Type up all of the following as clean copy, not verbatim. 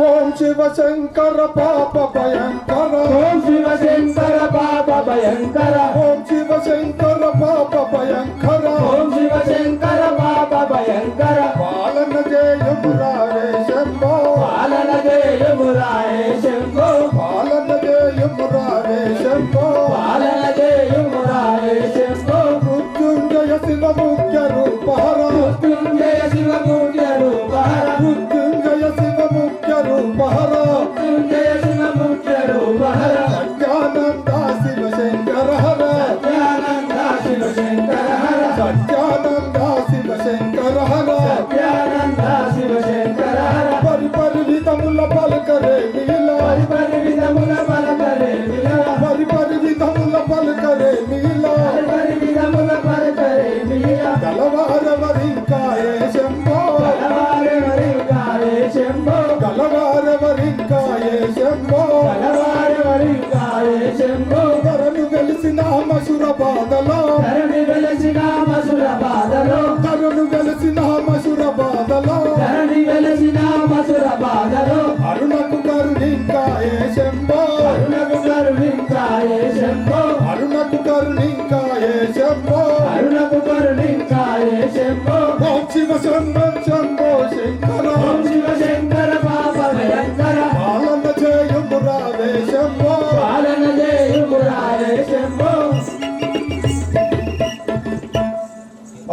ఓం శివ శంకర పాప భయంకర ఓం శివ శంకర పాప భయంకర ఓం శివ శంకర పాప భయంకర ఓం శివ శంకర పాప భయంకర పాలన జయమురారే శంభో పాలన జయమురారే శంభో పాలన జయమురారే శంభో పాలన జయమురారే శంభో మృత్యుంజయ శివ ముఖ్య రూప హర మృత్యుంజయ శివ ముఖ్య రూప హర మృత్యుంజయ శివ ముఖ్య రూప హర మృత్యుంజయ శివ ముఖ్య రూప హర సత్యానంద శివ శంకర హర సత్యానంద శివ శంకర హర సత్యానంద శివ శంకర హర సత్యానంద శివ శంకర హర పరిపరి విధముల పలకరే నీలా పరిపరి విధముల పలకరే నీలా పరిపరి విధముల పలకరే నీలా పరిపరి విధముల పలకరే నీలా గలవార వరింకాయే శంభో గలవార వరింకాయే శంభో గలవార వరింకాయే శంభో గలవార వరింకాయే శంభో ధరను వెలిసిన మసుర బాధలో ధరణి వెలసిన మసుర బాధలో ధరను వెలిసిన మసుర బాధలో ధరణి వెలసిన మసుర బాధలో అరుణకు కరుణింకాయే శంభో అరుణకు కరుణింకాయే శంభో అరుణకు కరుణింకాయే శంభో అరుణకు కరుణింకాయే శంభో ఓం శివ శంభో శంభో శంకర ఓం శివ శంకర పాప భయంకర పాలన జయమురారే శంభో పాలన జయమురారే శంభో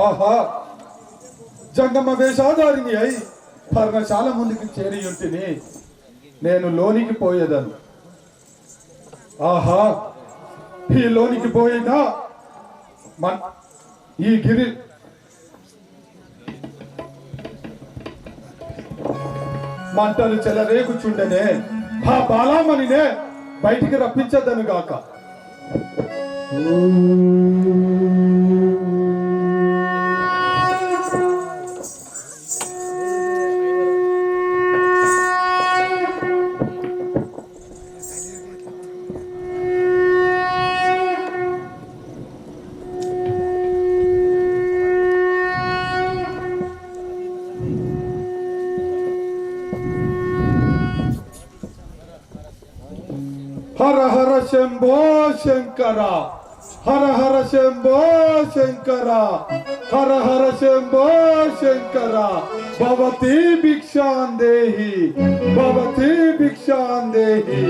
ఆహా జంగమ వేషాధారిని అయి పర్ణశాల ముందుకు చేరియుంటిని నేను లోనికి పోయేదను. ఆహా ఈ లోనికి పోయినా ఈ గిరి మంటలు చెలరేగుచుండెనే ఆ బాలామణినే బయటికి రప్పించదను గాక. హర హర శంభో శంకర హర హర శంభో శంకర హర హర శంభో శంకర భవతి భిక్షాందేహి భవతి భిక్షాందేహి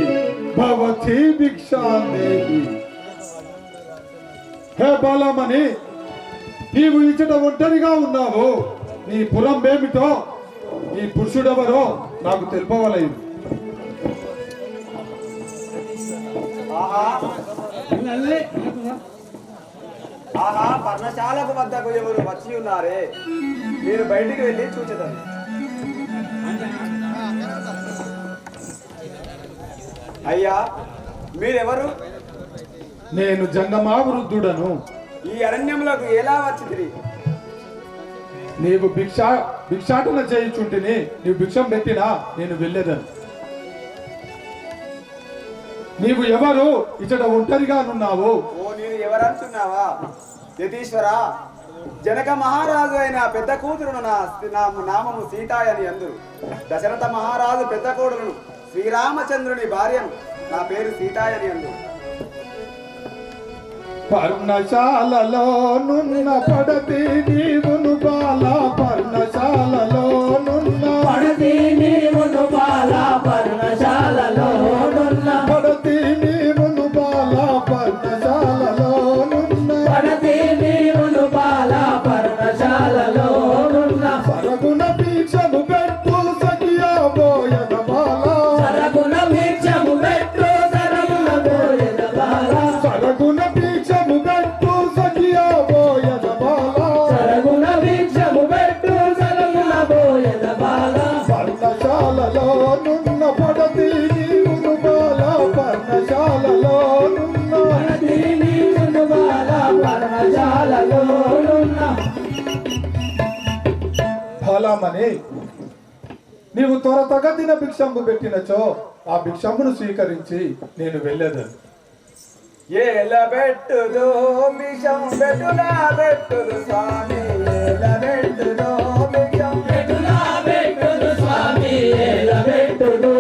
భవతి భిక్షాందేహి. హే బాలమణి, నీవు ఇచ్చట ఒంటరిగా ఉన్నావు. నీ పురం ఏమిటో నీ పురుషుడెవరో నాకు తెలుపవలేదు. ఆహా పర్ణశాలకు వద్దకు ఎవరు వచ్చి ఉన్నారే, మీరు బయటికి వెళ్ళి చూచెదరు. అయ్యా మీరెవరు? నేను జంగమావృద్ధుడను. ఈ అరణ్యములకు ఎలా వచ్చితిరి? నీవు భిక్షాటన చేయుచుంటిని. నీవు భిక్షం పెట్టినా నేను వెళ్ళేదను. నీవు ఎవరు? ఇచ్చట ఒంటరిగా నున్నావు. ఓ నేను ఎవరంటున్నావా? యతీశ్వర, జనక మహారాజు అయిన పెద్ద కూతురును నా నామము సీతాయని అందరు. దశరథ మహారాజు పెద్ద కోడలను శ్రీరామచంద్రుని భార్యను, నా పేరు సీతాయని అందరు. పర్ణశాలలో నున్న పడతి నీవును బాల పర్ణశాలలో నున్న పడతి నీవును బాల పర్ణశాలలో నున్న పడతి నీవును బాల పర్ణశాలలో నున్న పడతి నీవును బాల పర్ణశాలలో నున్న సరగుణ పీక్షము పెట్టు సఖియా బోయన బాల సరగుణ భిక్షము పెట్టు సరగుణ బోయన బాల సరగుణ పీక్షము పెట్టు సఖియా బోయన బాల సరగుణ భిక్షము పెట్టు సరగుణ బోయన బాల పర్ణశాలలో నున్న పడతి నీవును బాల పర్ణశాలలో నున్న పడతి నీవును బాల పర్ణశాలలో నున్న ఫలమని నీవు త్వరతగతిన భిక్షంబు పెట్టినచో ఆ భిక్షంబును స్వీకరించి నేను వెళ్ళేదను. ఎలా పెట్టుదో భిక్షం పెట్టులా పెట్టుదు స్వామి, ఎలా పెట్టుదో భిక్షం పెట్టులా పెట్టుదు స్వామి, ఎలా పెట్టుదు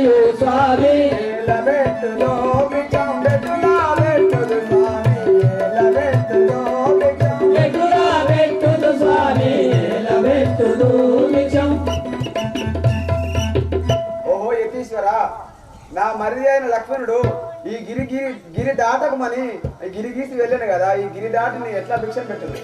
బలయు స్వామి ఏలబెట్టులో భిక్షం పెట్టులా పెట్టుదు స్వామి ఏలబెట్టులో భిక్షం ఎటులా పెట్టుదు స్వామి ఎలబెట్టుదు భిక్షం. ఓహో యతీశ్వర, నా మరిది అయిన లక్ష్మణుడు ఈ గిరి దాటకమని గిరి గీసి వెళ్ళాను కదా, ఈ గిరి దాటిని ఎట్లా భిక్షం పెట్టదు?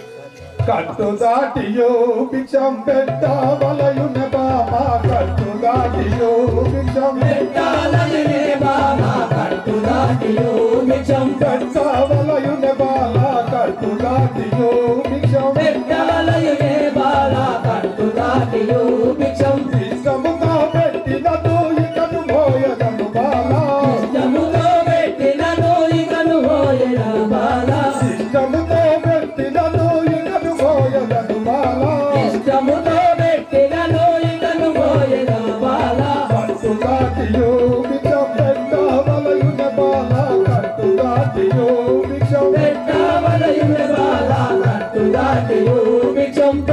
కట్టు దాటియో భిక్షం పెట్టవలయున బామా కట్టు దాటియో భిక్షం పెట్టాలనే బాబా కట్టు దాటియో భిక్షం. పెట్టవలయున బాలా కట్టు దాటియో భిక్షం పెట్టాలనే బాలా కట్టు దాటియో భిక్షం. ఇష్టముగా పెట్టినదు ఇకను మోయగను బాలా ఇష్టముతో పెట్టినను ఇకను మోయగను బాలా. ఇష్టముతో పెట్టినదు ఇకను మోయగను బాలా ఇష్టముతో పెట్టినను ఇకను మోయగను బాలా. కట్టు దాటియో భిక్షం పెట్టవలయున బాలా కట్టు దాటియో భిక్షం పెట్టవలయున బాలా కట్టు దాటియో భిక్షం.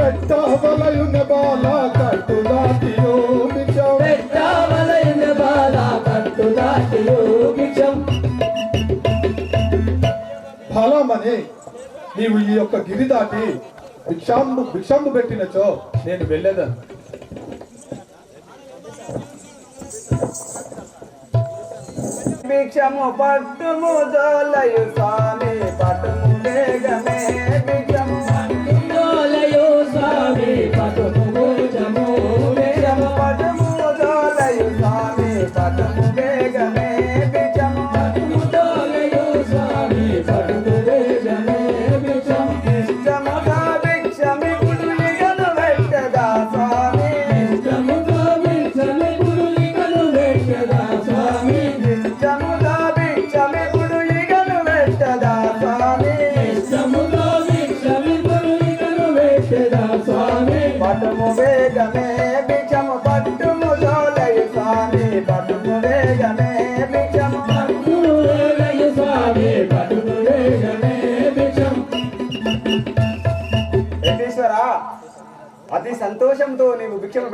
పెట్టవలయున బాలా కట్టు దాటియో భిక్షం పెట్టవలయున బాలా కట్టు దాటియో భిక్షం. ఫలమని నీవు ఈ యొక్క గిరి దాటి భిక్షంబు పెట్టినచో నేను వెళ్ళేదను. భిక్షము పట్టుము జోలయు స్వామి పట్టుము వేగమే భిక్షము డోలయో స్వామి పటుము భోజము భిక్షము పట్టుము జోలయు స్వామి పట్టుము వేగమే భిక్షము డోలయో స్వామి పటుము భోజమే భిక్షం. ఇష్టముగా భిక్షమి పుడులిగను పెట్టదా స్వామి ఇష్టముతో భిక్షమి పురులికను పెట్టదా స్వామి. ఇష్టముగా భిక్షమి పుడులిగను పెట్టదా స్వామి ఇష్టముతో భిక్షమి పురులికను పెట్టదా స్వామి. పట్టుము వేగమే భిక్షము పట్టుము జోలయు స్వామి పట్టుము వేగమే భిక్షము డోలయో స్వామి పటుము భోజమే భిక్షం. యతీశ్వర, అతి సంతోషంతో నీవు భిక్షము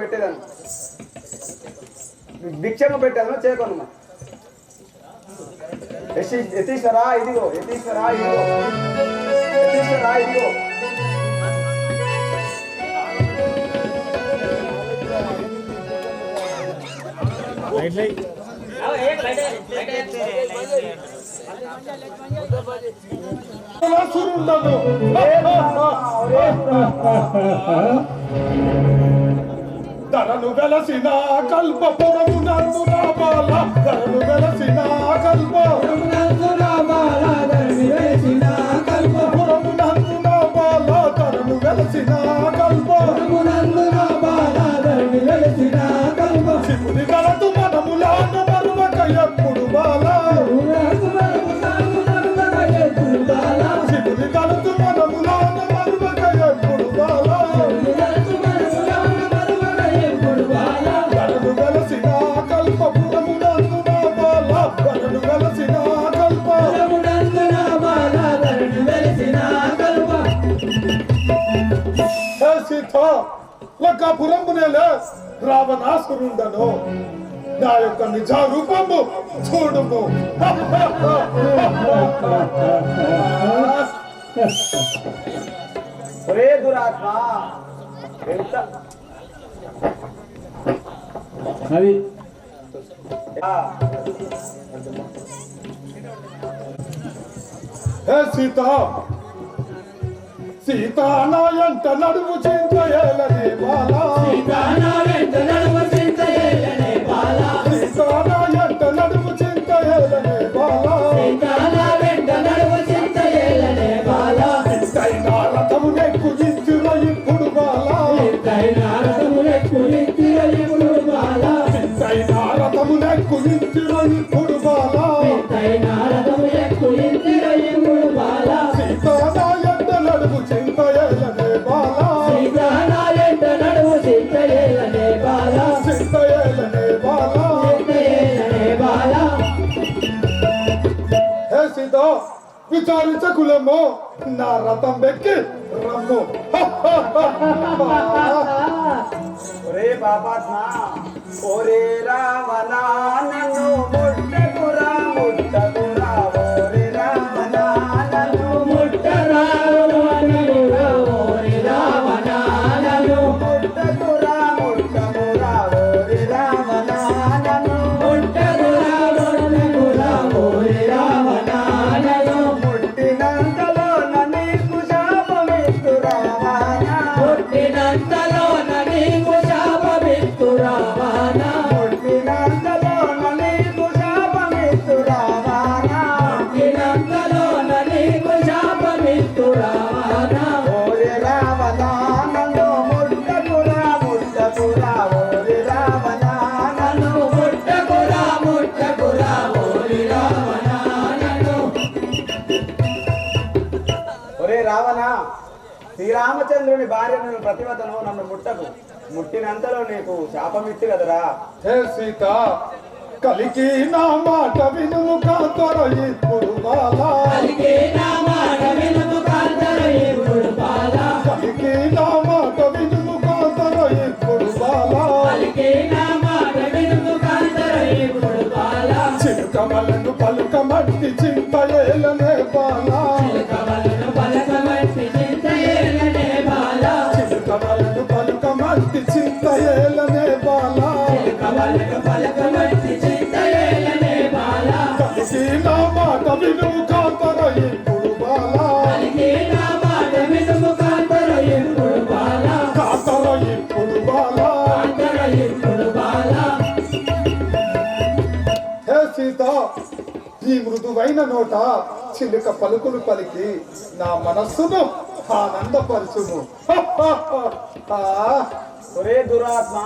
పెట్టేదను చేకొను. యతీశ్వర ఇదిగో యతీశ్వర ఇదిగో యతీశ్వర ఇదిగో సురుండను. ధరను వెలసిన కల్పపురము నన్ను నా బాల ధరను వెలసిన కల్పపురము నన్ను నా బాల ధరను వెలసిన కల్ప శివుని గలతు మనములాన మరువక ఎప్పుడు బాలా శివుని గలతు మనములాన మరువక ఎప్పుడు బాలా ధరను వెలసిన కల్పపురము నన్ను నా బాల ధరను వెలసిన సీత లకాపురమునేలే రావణాసురుండను నా యొక్క నిజ రూపము చూడుము. ఒరే దురాత్మ, ఎంత అది హే సీత సీత నా ఎంట నడుము చింతయేలనే బాలా సీత నా ఎంట నడుము చింతయేలనే బాలా ఇంతైనా రథమునే కుజించుర ఇప్పుడు బాలా ఇంతైనా రథమునే కుజించుర ఇప్పుడు బాలా సీత నా ఎంట నడుము చింతయేలనే బాలా చింతయేలనే బాలా హే సీత విచారించకులేమో నా రథం ఎక్కి రమ్ము. ఒరే పాపాత్మ ఓరే రావణ నన్ను ముట్టకురా ముట్టకురా ఓరే రావణ నన్ను ముట్టకురా ఓరి రావణ నన్ను ముట్టకురా ముట్టకురా ఓరే రావణ నన్ను ముట్టకురా ఓరి రావణ నన్ను ముట్టినంతలో నీకు శాపమిస్తు రావణ పుట్టినంతలో నీకు శాపమిస్తు రావణ ముట్టినంతలో నీకు శాపమిస్తు రావణ పుట్టినంతలో నీకు శాపమిస్తు రావణ ఓరే రావణ నన్ను ముట్టకురా ముట్టకురా ఓరే రావణ నన్ను ముట్టకురా ఓరి రావణ నన్ను ఒరే రావణ శ్రీరామచంద్రుని భార్యను ప్రతివతను నన్ను ముట్టకు ముట్టినంతలో నీకు శాపమిచ్చు కదరా హే సీత కలికి నా మాట వినుము కాంతర ఇప్పుడు బాలా కలిగే నా మాట వినుము కాంతర ఇప్పుడు బాలా కలికి నా మాట వినుము కాంతర ఇప్పుడు బాలా కలిగే నా మాట వినుము కాంతర ఇప్పుడు బాలా చిలుకమలను పలుకమట్టి చింత ఏలనే బాలా కవలను పలకమట్టి చింతయేలనే బాలా చిలుకమలను పలుకమట్టి చింత ఏలనే బాలా కవలను పలకమట్టి చింతయేలనే బాలా కలికి నా మాట వినుము కాంతర ఇప్పుడు బాలా కలిగే నా మాట వినుము కాంతర ఇప్పుడు బాలా కాంతర ఇప్పుడు బాలా కాంతర ఇప్పుడు బాలా హే సీత ఈ మృదువైన నోట చిలుక పలుకులు పలికి నా మనస్సును ఆనందపరచును ఒరే దురాత్మ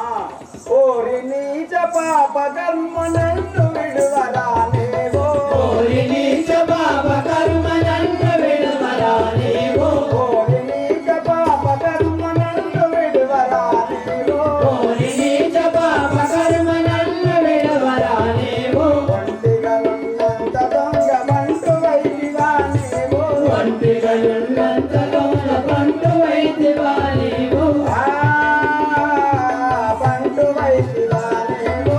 ఓరి నీచ పాప కర్మ నన్ను విడువరా నేవో ఓరి నీచ పాప కర్మ నన్ను విడువరా నీవు ఓరి నీచ పాప కర్మ నన్ను విడువరా నేవో ఓరి నీచ పాప కర్మ నన్ను విడువరా నీవు ఒంటిగా ఉన్నంత దొంగ మంటు వైదివా నేవో ఒంటిగలున్నంత దొంగ పంటు వైదివా నీవు పంటు వైదివా నేవో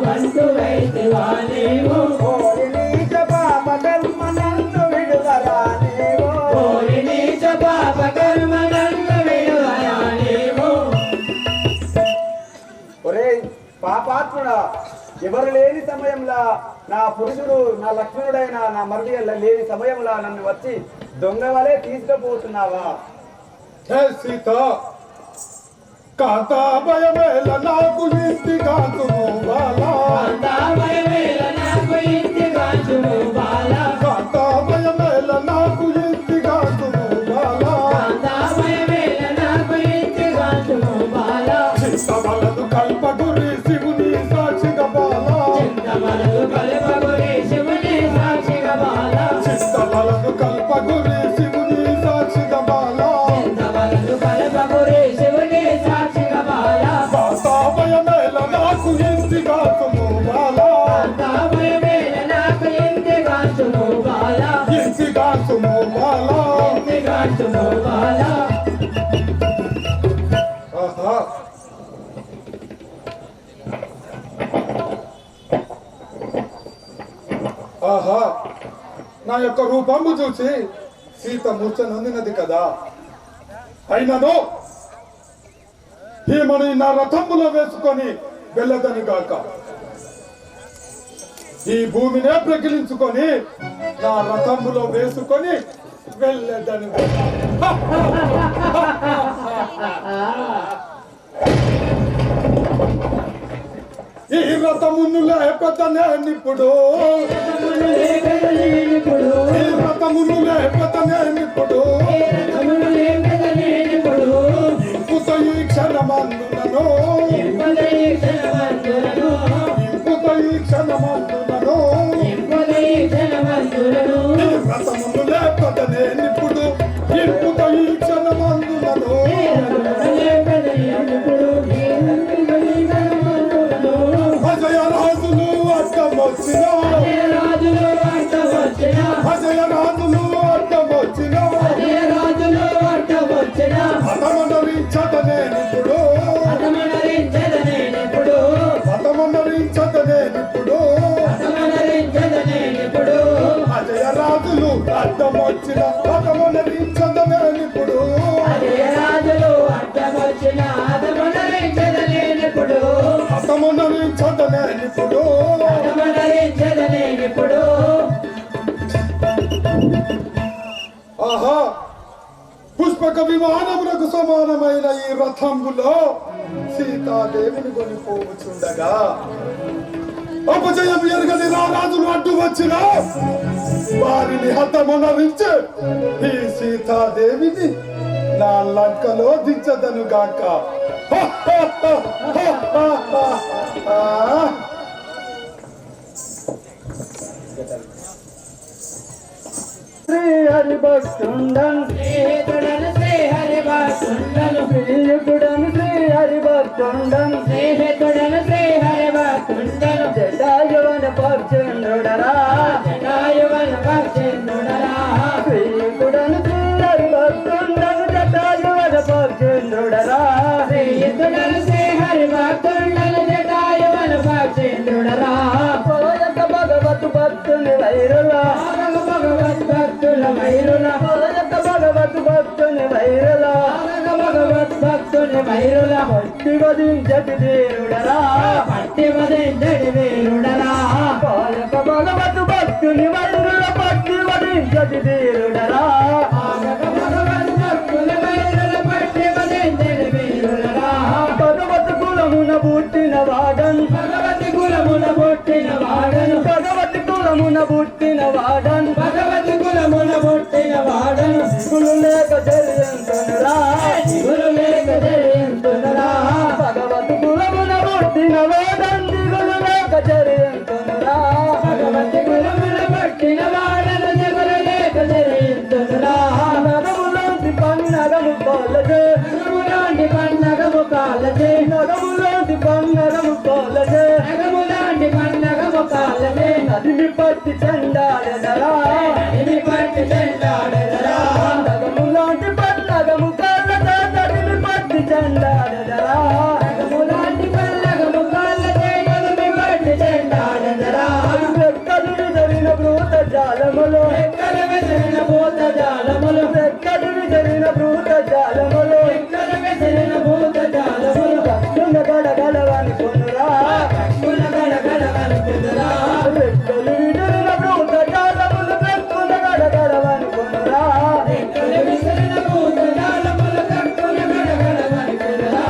పంటు వైదివా నీవు ఓరి నీచ పాప కర్మ నన్ను విడువరా నేవో ఓరి నీచ పాప కర్మ నన్ను విడువరా నీవు ఒరే పాపాత్ముడా ఎవరు లేని సమయంలో నా పురుషుడు నా లక్ష్మణుడైన నా మరిది లేని సమయంలో నన్ను వచ్చి దొంగ వలె తీసుకుపోతున్నావా హే సీత కాంతా భయమేల నాకు ఇంటి కాకును బాలా కాంతామయమేల నాకు ఇంటి కాచుము బాలా కాంతా భయమేల నాకు ఇంటి కాకును బాలా కాంతామయమేల నాకు ఇంటి కాచుము బాలా చింతమలను కల్పగురి శివుని సాక్షిగా బాలా చింతమనలు కలపగురి శివుని సాక్షిగా బాలా చింతమలను కల్పగురి శివుని సాక్షిగా బాలా చింతమనలు కలపగురి శివుని సాక్షిగా బాలా కాంతా భయమేల నాకు ఇంటి కాకును బాలా కాంతామయమేల నాకు ఇంటి కాచుము బాలా ఇంటి కాకును బాలా ఇంటి కాచుము బాలా ఆహా ఆహా నా యొక్క రూపము చూసి సీత మూర్ఛ నొందినది కదా అయినను ఈమెను నా రథములో వేసుకొని వెళ్ళదని గాక ఈ భూమినే ప్రకిలించుకొని నా రథములో వేసుకొని వెళ్ళదని గాక ఈ రథమును లేపతనే ఇప్పుడు ఈ రథమును లేపతనే ఇప్పుడు ఇంపుత ఈ క్షణమందునను ఇంపుత ఈ క్షణమందునను ఈ రథమును లేపతనే ఇప్పుడు ఇంపుత ఈ క్షణమందునను అజయ రాజులు అడ్డమొచ్చిన అజయ రాజులు అడ్డమొచ్చిన జయరాజులు అడ్డం వచ్చిన అతమునరించదనేనిప్పుడు రాజులు అడ్డమొచ్చిన అతమునరించదనేనిప్పుడు అతమునరించదనేనిప్పుడు అతమునరించదనేనిప్పుడు ఆహా పుష్పక విమానములకు సమానమైన ఈ రథంబులో సీతాదేవిని కొనిపోవచ్చుండగా అపజయం ఎరగని రారాజులు అడ్డు వచ్చిన వారిని హతమునరించి ఈ సీతాదేవిని నా లంకలో దించదను గాక. శ్రీ హరి భక్తుండన్ స్నేహితుడను శ్రీ హరి భక్తుండను శ్రీయుతుడన్ శ్రీ హరి భక్తుండన్ స్నేహితుడను శ్రీ హరి భక్తుండను జటాయువన పక్షేంద్రుడరా జటాయువన పక్షేంద్రుడరా శ్రీయుతుడన్ శ్రీ హరి భక్తుండన్ జటాయువన పక్షేంద్రుడరా స్నేహితుడను శ్రీ హరి భక్తుండను జటాయువన పక్షేంద్రుడరా పోయక భగవతు భక్తుని వైరులా భగవద్ భక్తుల వైరుల పోయక భగవతు భక్తుని వైరులా భగవద్ భక్తుని వైరుల భక్తి వదించటి ధీరుడరా పట్టి వదించడి వీరుడరా పోయక భగవతు భక్తుని వైరుల భక్తి వదించటి ధీరుడరా భగవద్ భక్తుల వైరుల పట్టి వదించడి వీరుడరా భగవత్ కులమున పుట్టిన వాడన్ భగవతి కులమున పుట్టిన వాడను భగవత్ కులమున పుట్టిన వాడన్ భగవతి కులమున పుట్టిన వాడను దిగులు లేక తెలియంతునురా దిగులు లేక తెలియంతునరా భగవత్ కులమున పుట్టిన వాడన్ దిగులు లేక తెలియంతునురా భగవతి కులమున పుట్టిన వాడను దిగులు లేక తెలియంతునరా నగములోంటి పన్నగము కోలజే నగములాంటి పన్నగము కాలజే నగములోంటి పన్నగము కోలజే నగములాంటి పన్నగము కాలజే నదిని పట్టి చెండాడెదరా ఇది పట్టి చెండాడెదరా నగములోంటి పన్నగము కోలజే నదిని పట్టి చెండాడెదరా నగములాంటి పన్నగము కాలజే నదిని పట్టి చెండాడెదరా ఎక్కడి జరిగిన భూత జాలములో ఎక్కడ వెసిరిన భూత జాలములు ఎక్కడి జరిగిన భూత జాలములో ఎక్కడ వెసిరిన భూత జాలములు కట్టున గడగడవని కొనురా కక్కున గడగడవనుకుదురా రెక్కలు విడిన భూత జాలములు కట్టున గడగడవని కొనురా ఎక్కడ వెసిరిన భూత జాలములు కక్కున గడగడవనుకుదురా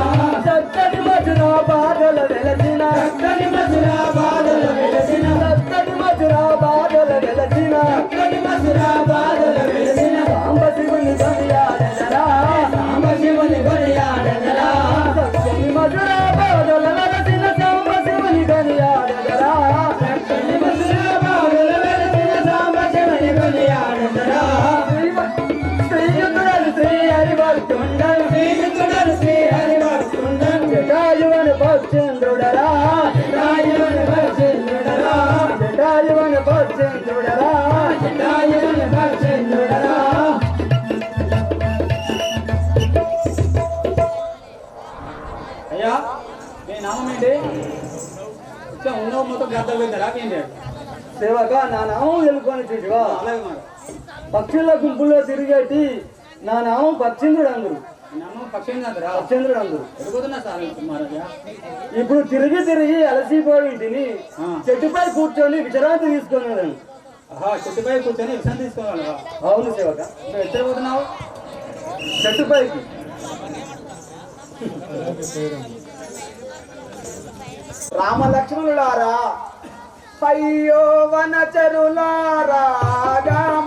చక్కటి మధుర బాధల వెలసిన చక్కని మధురా బాధలు వెలసిన చక్కటి మధుర బాధల వెలసిన చక్కని మధురా బాధలు వెలసిన సాంబ శివుని కొనియాడెదరా సాంబశివుని కొనియాడెదరా చక్కని మధుర బాధల వెలసిన సాంబ శివుని కొనియాడెదరా చక్కని మధురా బాధలు వెలసిన సాంబశివుని కొనియాడెదరా శ్రీయుతుడను శ్రీ హరి భక్తుండను శ్రీయుతుడను శ్రీ హరి భక్తుండను జటాయువను భక్చేంద్రుడరా జటాయువుని భక్చేంద్రుడరా జటాయువను భక్చేంద్రుడరా జటాయువుని భక్చేంద్రుడరా అయ్యా మీ నామం ఏంటి ఉన్నో మొత్తం గద్దలు పోయిందా రాకేంటి సేవక నా నామం తెలుకొని చూసివా అలాగే మాట పక్షుల గుంపులో తిరిగేటి నా నామం పక్షేంద్రుడు అందరు నామం పక్షేంద్రా పక్షేంద్రుడు అందరు ఎదుగుతున్నా సార్ మహారాజా ఇప్పుడు తిరిగి తిరిగి అలసిపోయి తిని ఆ. చెట్టుపై కూర్చొని విశ్రాంతి తీసుకున్నాను ఆహా చెట్టుపై కూర్చొని విషయం తీసుకోవాలి అవును సేవక నువ్వు ఎక్కడ పోతున్నావు చెట్టుపైకి రామ లక్ష్మణులారా అయ్యో వనచరులారా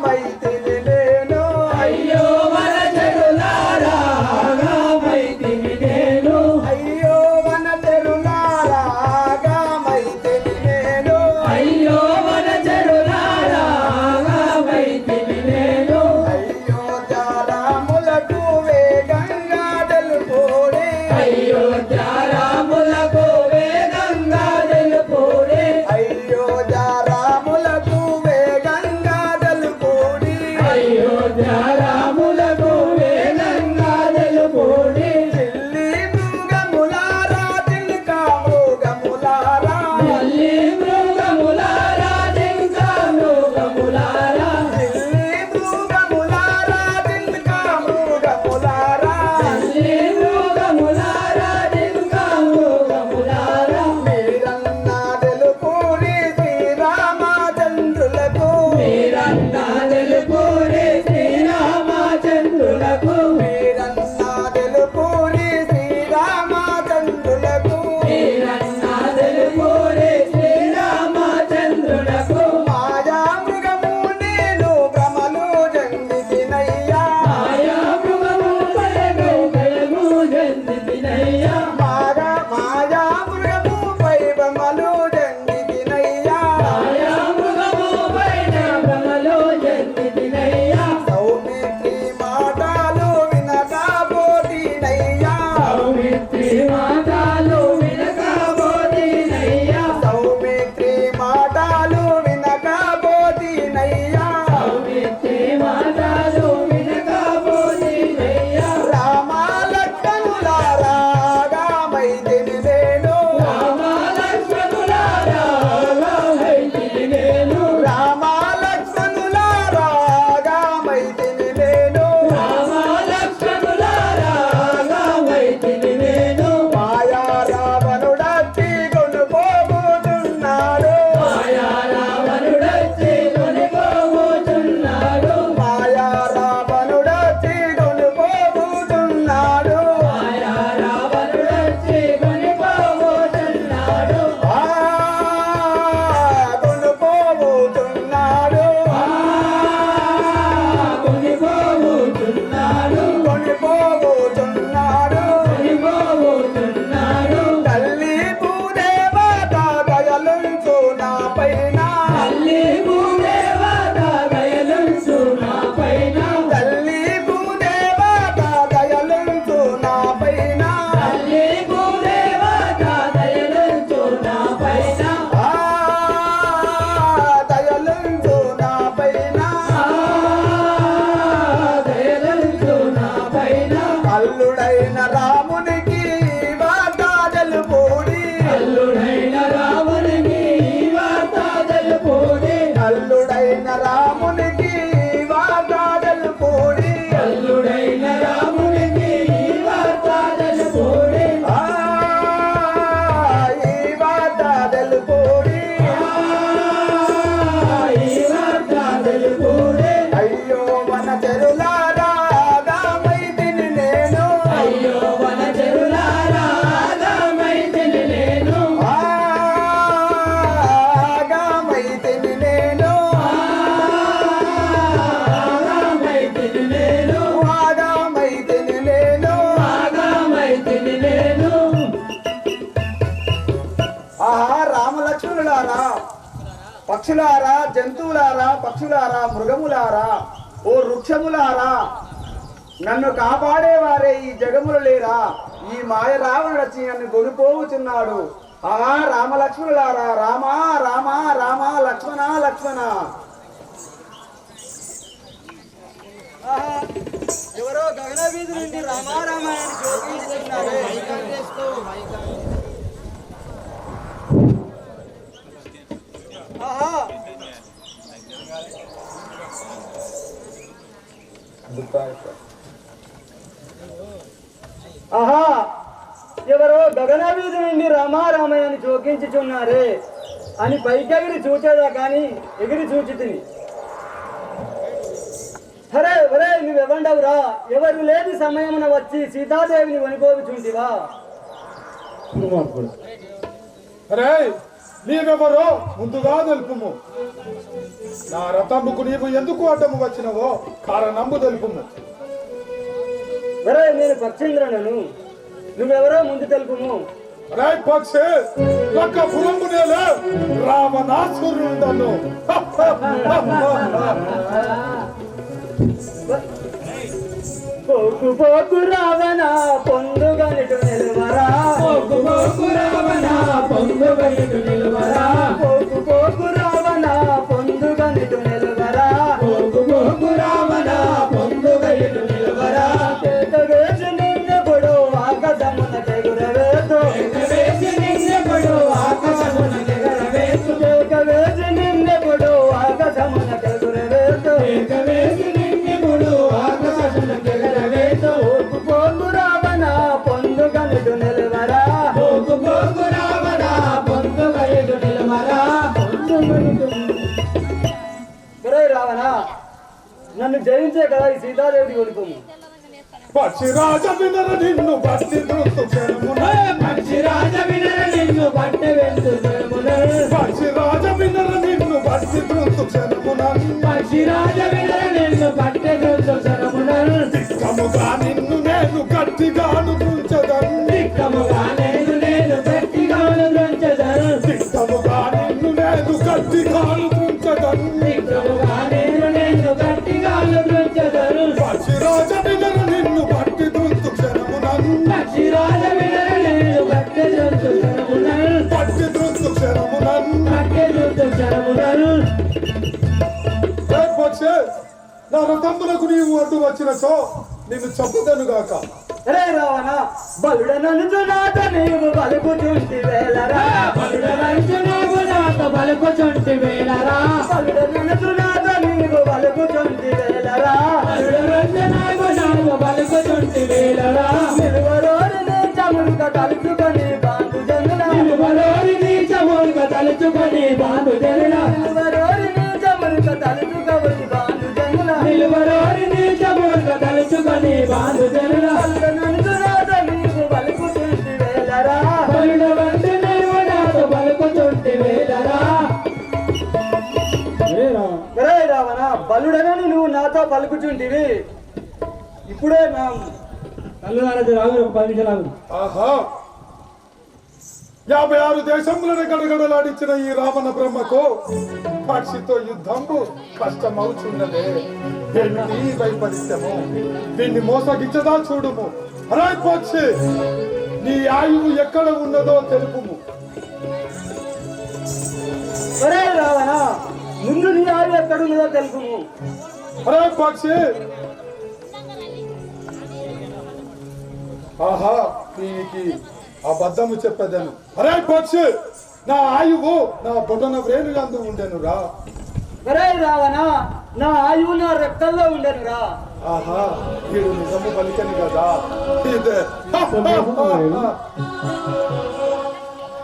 మైతిని నేను అయ్యో మన చెడులారా మైతిని నేను అయ్యో వనచరులారా మైతిని నేను అయ్యో మన చెడులారా మైతిని నేను అయ్యో జారాములకు వేగంగా తెలుపోడే అయ్యో జారాములకు వేగంగా తెలుపోడే అయ్యో జారాములకు వేగంగా తెలుపోడి అయ్యో జారాములకు వేగంగా తెలుపోడే చిల్లి మృగములారా చిల్కా మృగములారా మళ్ళీ మృగములారా జింక మృగములారా పక్షులారా, జంతువులారా, పక్షులారా, మృగములారా, ఓ వృక్షములారా, నన్ను కాపాడేవారే ఈ జగములు లేరా? ఈ మాయ రావణుడు వచ్చి నన్ను గొనిపోవుచున్నాడు. ఆహా రామలక్ష్మణులారా, రామా రామా రామా, లక్ష్మణ లక్ష్మణ. ఎవరో గగన వీధి నుండి రామారామాయణ జోగించుతున్నారు. ఆహా ఎవరో గగన వీధి నుండి రామారామయ్యని జోకించుచున్నారే అని పైకెగిరి చూచేదా కానీ ఎగిరి చూచి తిని. సరే ఒరే నువ్వెవండవురా? ఎవరు లేని సమయమున వచ్చి సీతాదేవిని వనిపోవుచుంటివా? అరే నీవెవరో ముందుగా తెలుపుము. నా రథముకు నీవు ఎందుకు అడ్డము వచ్చినవో కారణంబు తెలుపుము. ఒరే నేను పక్షేంద్రనను, నువ్వెవరో ముందు తెలుపుము. రే పక్షి లక్క పురంబు నేలే రావణాసురుడను. పోకు పోకు రావణ పొందుగనిటు నిలువరా, పోకు పోకు రావణ పొందుగనిటు నిలువరా, పోకు పోకు రావణ పొందుగనిటు నిలువరా, పోకు పోకు రావణ పొందుగనిటు నిలువరా. వేసి నిన్నెప్పుడు ఆకాశమున ఎగురవేతు, వేసి నిన్నెప్పుడు ఆకాశమున ఎగురవేతు, వేసి నిన్నెప్పుడు ఆకాశమున ఎగురవేతు. రావణ నన్ను జయించే కదా ఈ సీతాదేవిని కొడుకోము. పక్షిరాజ వినర నిన్ను బట్టి దృంతు క్షణమున పక్షిరాజ వినర నిన్ను బట్టె వెందు పక్షిరాజ వినర నిన్ను బట్టి దృంతు క్షణమున పక్షిరాజ వినర నిన్ను బట్టె శరమునరు దిక్కముగా నిన్ను నేను గట్టిగాను దృంచదను దిక్కముగా నేను గట్టిగాను దృంచదను దిక్కముగా నిన్ను నేను గట్టిగాను దృంచదను దిక్కముగా నేను గట్టిగాను దృంచదను పక్షిరాజ వినర నిన్ను బట్టి దృంతు క్షణమున పక్షిరాజ వినర నిన్ను బట్టె శరమునరు బట్టి దృంతు క్షణమున బట్టె శరమునరు పక్షి నా రథములకు నీవు అడ్డు వచ్చినచో నిన్ను చంపుతాను గాక. రే రావణ బలుడనను నాట నీవు బలుకుచుంటి వేలరా బలుడనంచు నీవు నాతో పలుకుచుంటి వేళరా బలుడనను నాట నీవు బలుకుచుంటి వేలరా బలుడనంచు నీవు నాతో పలుకుచుంటి వేళరా నిలువరోని నీచములుక తలుచుకొని బాంధు జనుల నిలువరోని నీచములుక తలుచుకొని బాంధు జనుల నిలువరోని నీచములుక తలుచుకొని బాంధు జనుల నిలువరోని నీచములుక తలుచుకొని బాంధు జనుల బలుడనను నాట నీవు బలుకుచుంటి వేలరా బలుడనంచు నీవు నాతో పలుకుచుంటి వేళరా రే రావణ బలుడనని నువ్వు నాతో పలుకుచుంటివి ఇప్పుడే నా కళ్ళు నారదు రాగు 10 నిమిషాలు ఆహా 56 దేశములను గడగడలాడించిన ఈ రావణ బ్రహ్మకు పక్షితో యుద్ధంబు కష్టమవుచున్నదే. ఏమిటి ఈ వైపరీత్యము? దీన్ని మోసగించదా చూడుము. అరే పక్షి, నీ ఆయువు ఎక్కడ ఉన్నదో తెలుపుము. ఒరే రావణ ముందు నీ ఆయువు ఎక్కడున్నదో తెలుపుము. అరే పక్షి, ఆహా దీనికి అబద్ధము చెప్పేదను. అరే పక్షి, నా ఆయువు నా బొటన వ్రేణులందు ఉండెను రా. ఒరే రావణ నా ఆయువు నా రెక్కల్లో ఉండను రా. ఆహా వీడు నిజము పలికని కదా ఇదే.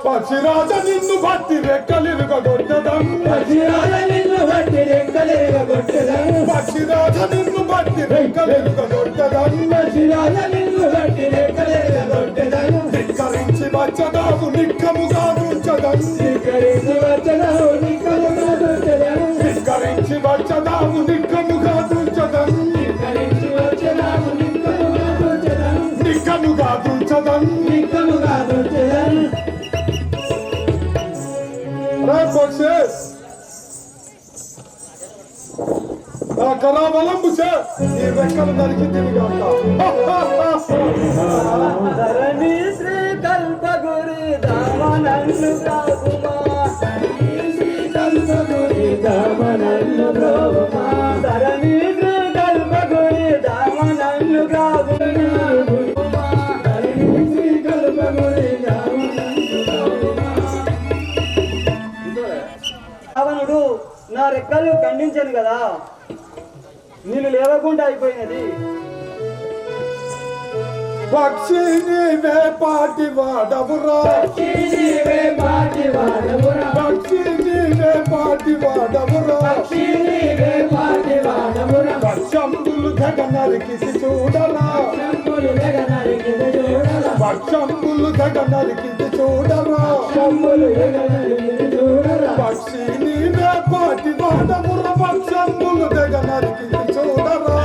పక్షిరాజ నిన్ను బట్టి రెక్కలిరుగొట్టదను పక్షిరాజ నిన్ను బట్టి రెక్కలిరుగొట్టదను పక్షిరాజ నిన్ను బట్టి రెక్కలిరుగొట్టదను పక్షిరాజ నిన్ను బట్టి రెక్కలిరుగొట్టదను ధిక్కరించి వచ్చదావు నిక్కముగా ఉంచదను ధిక్కరించి వచ్చదావు నిక్కముగా ఉంచదను ధిక్కరించి వచ్చదావు నిక్కముగా ఉంచదను ధిక్కరించి వచ్చదావు నిక్కముగా ఉంచదను నిక్కముగా ఉంచదను నిక్కముగా ఉంచదను రే పక్షి, నా కరాబలంబు చే ఈ రెక్కలు నరికి తిరిగాక. ధరణి శ్రీ కల్పగురి దామనన్ను కాకుమా శ్రీ కల్పగురి దామనన్ను బ్రోవుమా ధరణి శ్రీ కల్పగురి దామనన్ను కాకుమా శ్రీ కల్పగురి దామనన్ను బ్రోవుమా రావణుడు నా రెక్కలు ఖండించాను కదా, నేను లేవకుండా అయిపోయినది. పక్షి నీవే పాటి వాడవురా నీవే పాటి వాడవురా పక్షి నీవే పాటి వాడవురా నీవే పాటి వాడవురా పక్షంబులు తెగ నరికిసి చూడరా శంభులు జగనరికిది చూడరా పక్షంబులు తెగ నరికిసి చూడరా శంభులు జగనరికిది చూడరా పక్షి నీవే పాటి వాడవురా పక్షంబులు తెగ నరికిసి చూడరా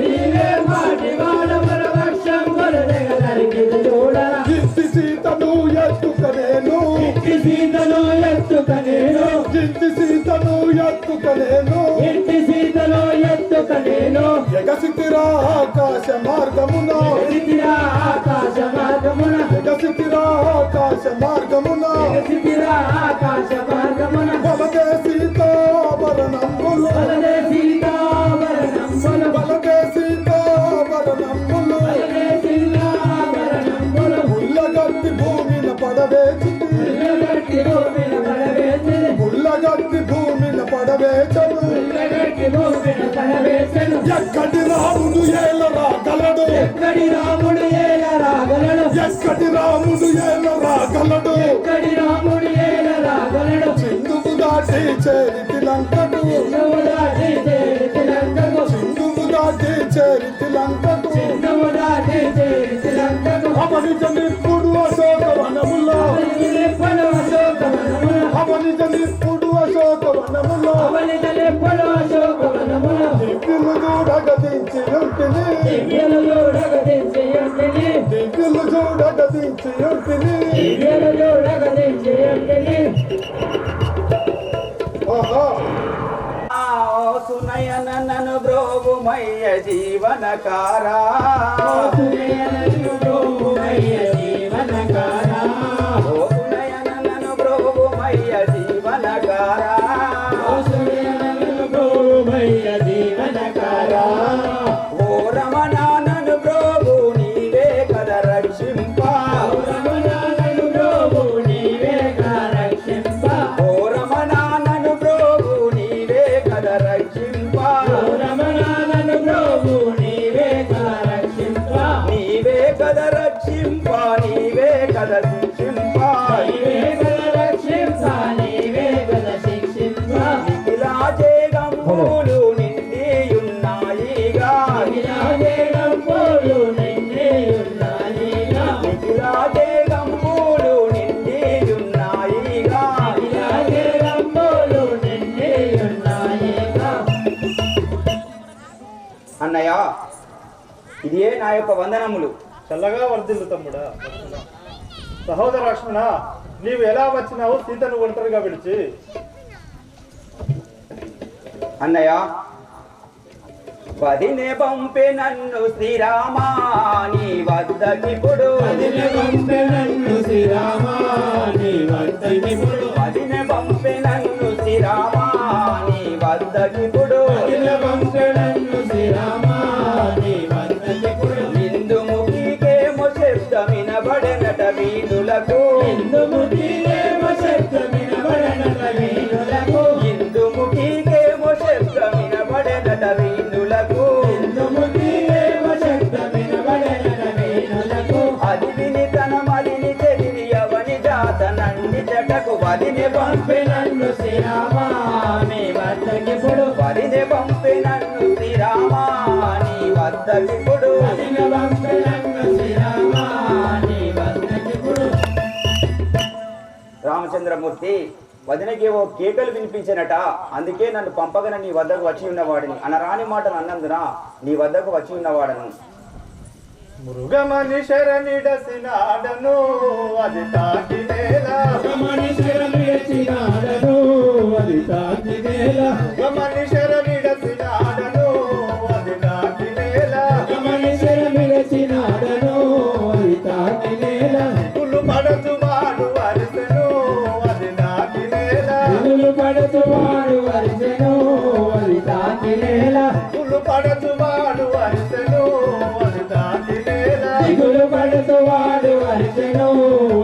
నీవే పాటి వాడవురా శంభులు జగనరికిది చూడరా ఇంటి సీతను ఎత్తుక నేను ఇంటి సీతను ఎత్తుక నేను ఇంటి సీతను ఎత్తుక నేను ఇంటి సీతను ఎత్తుక నేను ఎగసితిరా ఆకాశ మార్గమున ఎగిసిరా ఆకాశ మార్గమున ఎగసితిరా ఆకాశ మార్గమున ఎగిసిరా ఆకాశ మార్గమున బలదే సీతాభరణంబులు వలదే సీతాభరణంబులు బలదే సీతాభరణంబులు వలదే సీతాభరణంబులు ముల్లగట్టి భూమిన పడవేచి ఉల్లగట్టి భూమిన పడవేసెను ముల్లగట్టి భూమిన పడవేచను ఉల్లగట్టి భూమిన పడవేసెను ఎక్కడి రాముడు ఏల రాగలడు ఎక్కడి రాముడు ఏల రాగలడు ఎక్కడి రాముడు ఏల రాగలడు ఎక్కడి రాముడు ఏల రాగలడు చిందువు దాటి చేరితి లంకడు నువ్వు దాటి అవనిజ నిప్పుడు అశోకవనములో అవనిజలెప్పుడు అశోకవనములో అవనిజ నిప్పుడు అశోకవనములో అవనిజలెప్పుడు అశోకవనములో దివ్యులు చూడగదించి ఉంటిని దివ్యలు చూడగదించి ఉంటిని దివ్యులు చూడగదించి ఉంటిని దివ్యలు చూడగదించి ఉంటిని ఆహా సునయన నన్ను బ్రోగుమయ్య జీవనకారా సునయనను బ్రోగుమయ్య జీవనకారా ఓ సునయన నన్ను బ్రోగుమయ్య జీవనకారా సునయనను బ్రోగుమయ్య జీవనకారా ఓ రమణ నన్ను బ్రోగు నీవే కద రక్షింప ఓ రమణ నన్ను బ్రోగు నీవే కద రక్షింప ఓ రమణ నన్ను బ్రోగు నీవే కద రక్షింప ఓ రమణ నన్ను బ్రోగు నీవే కద రక్షింప నీవే కద రక్షింప నీవే కద శిక్షింప నీవే కద రక్షింప నీవే కద శిక్షింప నిఖిలాజే గంబూలు నిండియున్నాయిగా విరాజే గంపోలు నిండి ఉన్నాయిగా నిఖిలాజే గంబూలు నిండియున్నాయిగా విరాజే గంపోలు నిండి ఉన్నాయిగా అన్నయ్య ఇదే నా యొక్క వందనములు. చల్లగా వర్ధిల్లు తమ్ముడా. సహోదర లక్ష్మణ, నీవు ఎలా వచ్చినావు సీతను ఒంటరిగా విడిచి? అన్నయ్య వదినే పంపే నన్ను శ్రీరామా నీ వద్దకిప్పుడు వదిన పంపె నన్ను శ్రీరామా నీ వద్దకిప్పుడు వదినే పంపే నన్ను శ్రీరామా నీ వద్దకిప్పుడు వదిన పంపె నన్ను శ్రీరామా నీ వద్దకిప్పుడు ఇందుముఖికేమో శబ్దమినబడెనట వీధులకు ఇందుముఖికేమో శబ్దమినబడెనట వీధులకు ఇందుముఖికేమో శబ్దమినబడెనట వీధులకు ఇందుముఖికేమో శబ్దమినబడెనట వీధులకు అది విని తన మలిని చెదిరి అవని జాత నండి చెటకు వదినే పంపె నన్ను శ్రీరామా నీ వద్దకిప్పుడు వదినే పంపే నన్ను శ్రీరామా నీ వద్దకిప్పుడు వదిన పంపె నన్ను శ్రీరామా నీ వద్దకిప్పుడు రామచంద్రమూర్తి వదినకి ఓ కేకలు వినిపించినట, అందుకే నన్ను పంపగన నీ వద్దకు వచ్చి ఉన్నవాడిని అనరాని మాటలు అన్నందున నీ వద్దకు వచ్చి ఉన్నవాడను. మృగమని శరణిడసినాడను అది తాకి నేల. మృగమని శరణిడసినాడను అది తాకి నేల. మృగమని శరణిడసినాడను అది తాకి నేల. మృగమని శరణిడసినాడను అది తాకి నేల. దిగులు పడచువాడు అరిసెను అది తాకి నేల. దిగులు పడుతువాడు అరిసెను అది తాకి నేల. దిగులు పడచువాడు అరిసెను అది తాకి నేల. దిగులు పడుతువాడు అరిసెను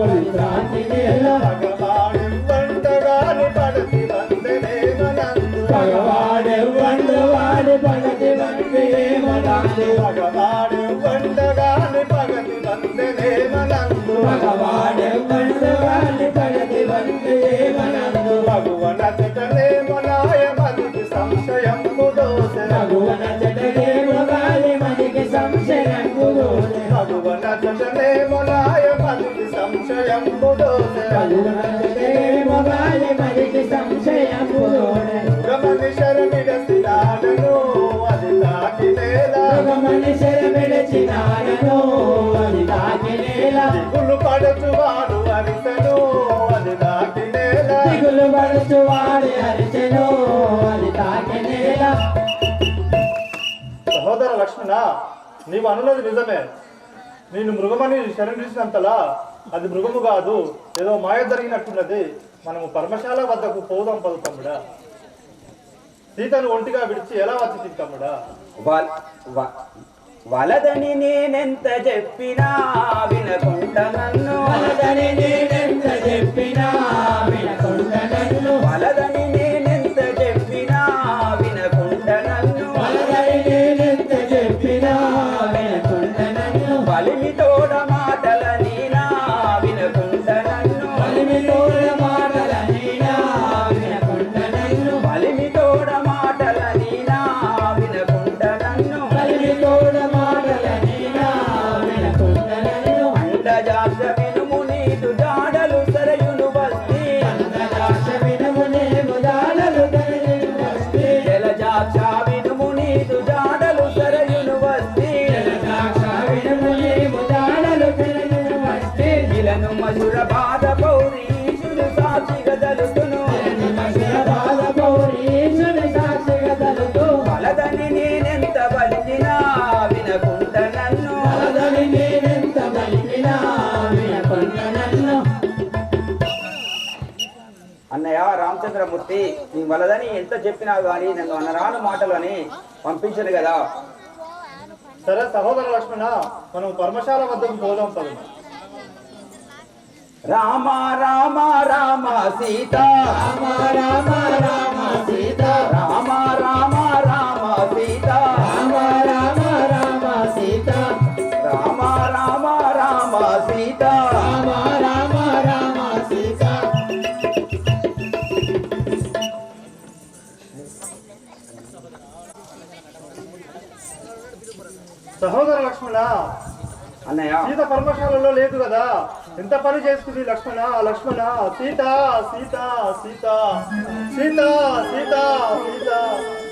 అది తాకి నేల. భగవాడెవ్వంటగాని పడతి వందనేమనందు. పగవాడెవ్వండువాడు పగతి వందేమనందు. భగవాడెవ్వంటగాని పగతి వందనేమనందు. పగవాడెవ్వండువాడు పగతి వందేమనందు. భగవనతటనేమనాయ మదికి సంశయంబు దోసె. భగవనచటదేవగాలి మదికి సంశయంబు దోసె. భగవనతటనేమనాయ మదికి సంశయంబు దోసె. భగవనచటదేవగాలి మదికి సంశయంబు దోసె. మృగమని శరణిడసినాడను అది తాకి నేల. మృగమని శరమిడచినాడను అది తాకి నేల. దిగులు పడచువాడు అరిసెను అది తాకి నేల. దిగులు పడుచువాడి అరిచెను అది తాకి నేల. సహోదర లక్ష్మణ, నీవు అనున్నది నిజమే. నేను మృగమని శరణించినంతలా అది మృగము కాదు, ఏదో మాయ జరిగినట్టున్నది. మనము పర్మశాల వద్దకు పోదాం పదు తమ్ముడా. సీతను ఒంటిగా విడిచి ఎలా వచ్చి తమ్ముడా? వలదని నేనెంత చెప్పినా వినకుంట నన్ను వలదని నేనెంత చెప్పినా వినకుంట నన్ను. వలదని నేనెంత చెప్పినా వినకుంట నన్ను వలదని నేనెంత చెప్పినా వినకుంట నన్ను. బలిమి తోడ మాటల నీనా వినకుంట నన్ను బలిమి తోడ మాటలనైనా వినకుంట నన్ను. బలిమి తోడ మాటల నీనా వినకుంట నన్ను బలిమి తోడ మాటలనైనా వినకుంట నన్ను. అండ రామమూర్తి నీ వలదని ఎంత చెప్పినా గానీ నన్ను అనరాను మాటలు అని పంపించను కదా. సరే సహోదర లక్ష్మణ, మనం పర్మశాల వద్దకు పోదాం పద. రామ రామ రామ సీత రామ రామ రామ సీత రామ రామ రామ సీత రామ రామ రామ సీత రామ రామ రామ సీత రామ రామ రామ సీత. సహోదర లక్ష్మణ, అన్నయ్య సీత పర్మశాలలో లేదు కదా, ఎంత పని చేస్తుంది లక్ష్మణ. లక్ష్మణ సీత సీత సీత సీత సీత సీత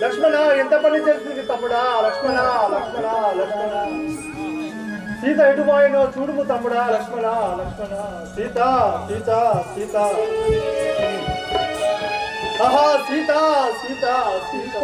లక్ష్మణ ఎంత పని చేస్తుంది తమ్ముడా. లక్ష్మణ లక్ష్మణ లక్ష్మణ సీత ఎటుపోయినో చూడుము తమ్ముడా. లక్ష్మణ లక్ష్మణ సీత సీత సీత ఆహా సీత సీత సీత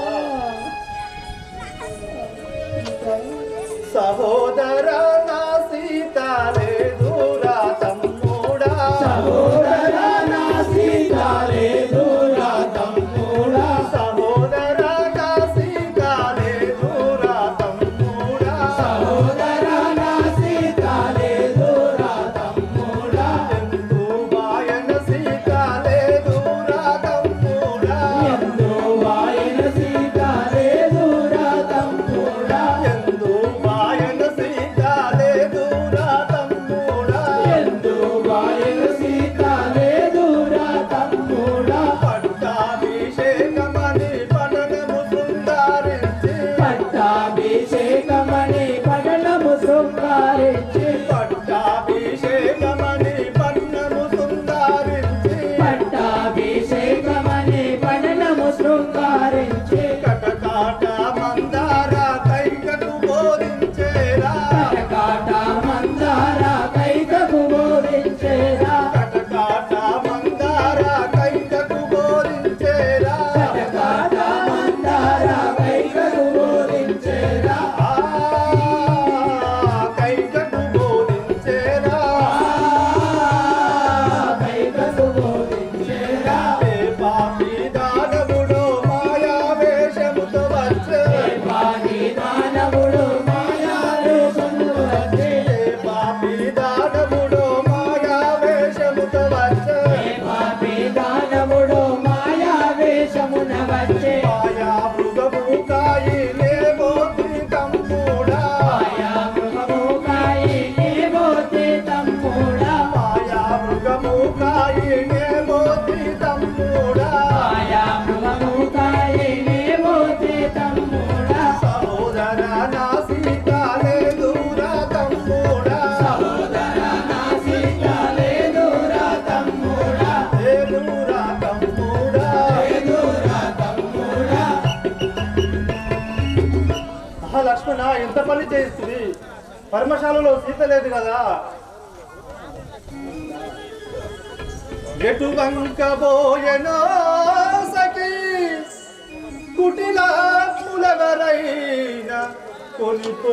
సహోదర నా సీత లేదురా తమ్ముడా. సహోదర నా సీత లేదురా తమ్ముడా. సహోదర నా సీత లేదురా తమ్ముడా. సహోదర నా సీత లేదురా తమ్ముడా. ఎందు వాయన సీత లేదురా తమ్ముడా. ఎందు వాయన సీత లేదురా తమ్ముడా. ఎందు వాయన సీత లేదురా తమ్ముడా. ఎందు వాయన సీత లేదురా తమ్ముడా. పట్టాభిషేకమని పట్టణము శృంగారించి. పట్టాభిషేకమని పట్టణము శృంగారించి. పట్టాభిషేకమని పట్టణము శృంగారించి. పట్టాభిషేకమని పట్టణము శృంగారించి. కటకాట మందార కైకకు బోధించేరా. కటకాట మందార కైకకు బోధించేరా. కటకాట మందార కైకకు బోధించేరా. కటకాట మందార కైకకు బోధించేరా. ఆ కైకకు బోధించేరా. కైకకు బోధించేరా. ఏ పాపి దానవుడో మాయా వేషముతో వచ్చే. పాది దానవుడు మాయావేషముతో వచ్చే. ఏ పాపి దానవుడో మాయా వేషముతో వచ్చే. పాపి దానవుడు మాయావేషమున వచ్చే. మాయా మృగము కాయి లేబోతి తమ్ముడా. మాయా మృగము కాయి లేబోతే తమ్ముడా. మాయా మృగము కాయి లేబోతి తమ్ముడా. మాయా మృగము కాయి లేబోతే తమ్ముడా. సహోదర నా సీత లేదురా తమ్ముడా. సహోదర నా సీత లేదురా తమ్ముడా. లేదురా తమ్ముడా. లేదురా తమ్ముడా. ఆహా లక్ష్మణ ఎంత పని చేస్తుంది. పర్మశాలలో సీత లేదు కదా. ఎటు వంకబోయెనో సఖీ కుటిలాత్ములెవరైనా కొనిపోయినో.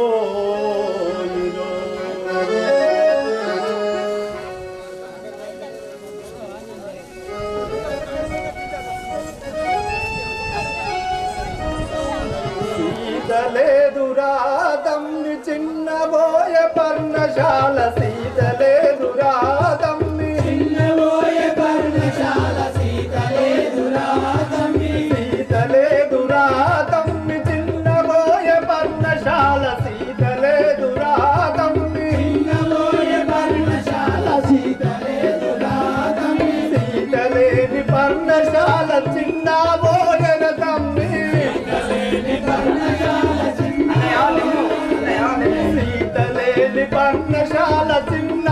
సీత లేదురా తమ్మి చిన్నబోయ పర్ణశాల. సీత లేదురా తమ్మి. చిన్నబోయే పర్ణశాల సీత లేదురా తమ్మి. సీత లేదురా తమ్మి చిన్నబోయ పర్ణశాల. సీత లేదురా తమ్మి. చిన్నబోయే పర్ణశాల సీత లేదురా తమ్మి. సీత లేని పర్ణశాల చిన్నబోయన తమ్మి. పర్ణశాల చిన్న అన్నయ్య సీత లేని పర్ణశాల చిన్న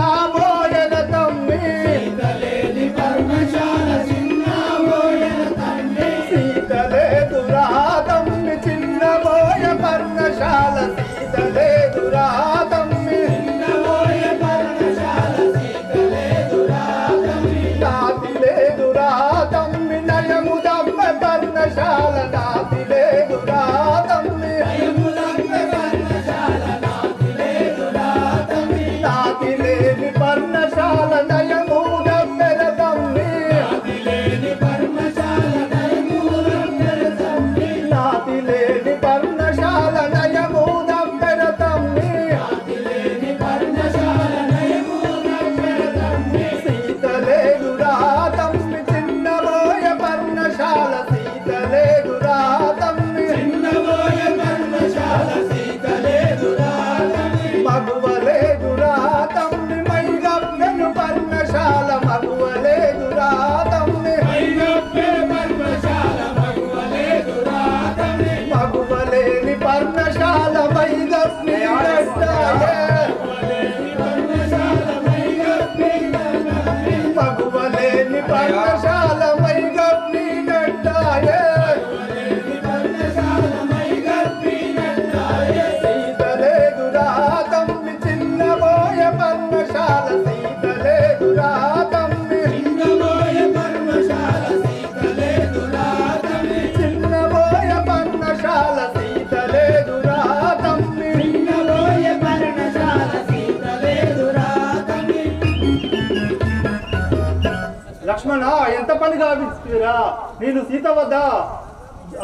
ఎంత పని గావించురా నేను సీత వద్ద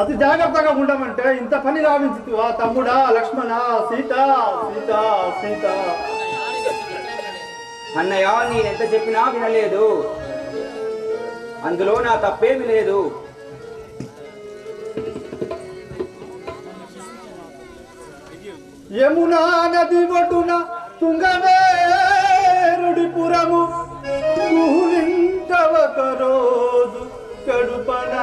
అతి జాగ్రత్తగా ఉండమంటే ఇంత పని గావించువా తమ్ముడా లక్ష్మణ సీత సీత సీత అన్నయ్య నేనెంత చెప్పినా వినలేదు, అందులో నా తప్పేమి లేదు. యమునా నది ఒడ్డున తుంగవేరుడి పురము గుహులింట ఒక రోజు కడుపనాయే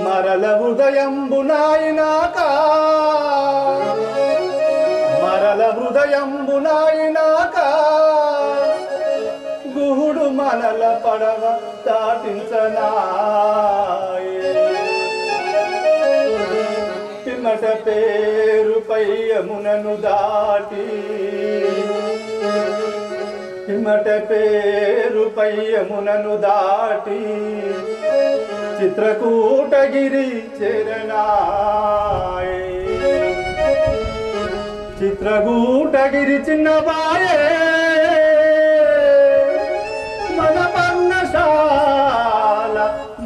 మరల హృదయంబునాయినాక గుహుడు మనల పడవ దాటించనాయే పిమ్మట పేరుపై యమునను దాటి చిత్రకూటగిరి చేరనాయే చిత్రకూటగిరి చిన్నబాయే మన పర్ణశాల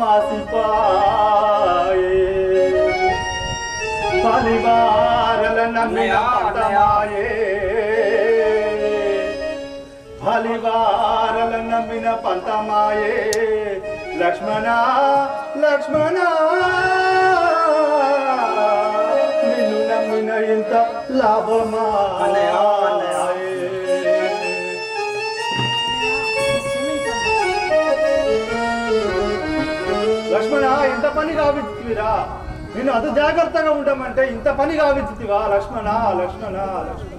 మాసిపాయే బలివారల నమ్మిన పంతమాయే బలివారల నమ్మిన పంతమాయే లక్ష్మణ లక్ష్మణ నిన్ను నమ్మిన ఇంత లాభమా లక్ష్మణ ఎంత పని గావించురా నేను అది జాగ్రత్తగా ఉండమంటే ఇంత పని గావించువా లక్ష్మణ లక్ష్మణ లక్ష్మణ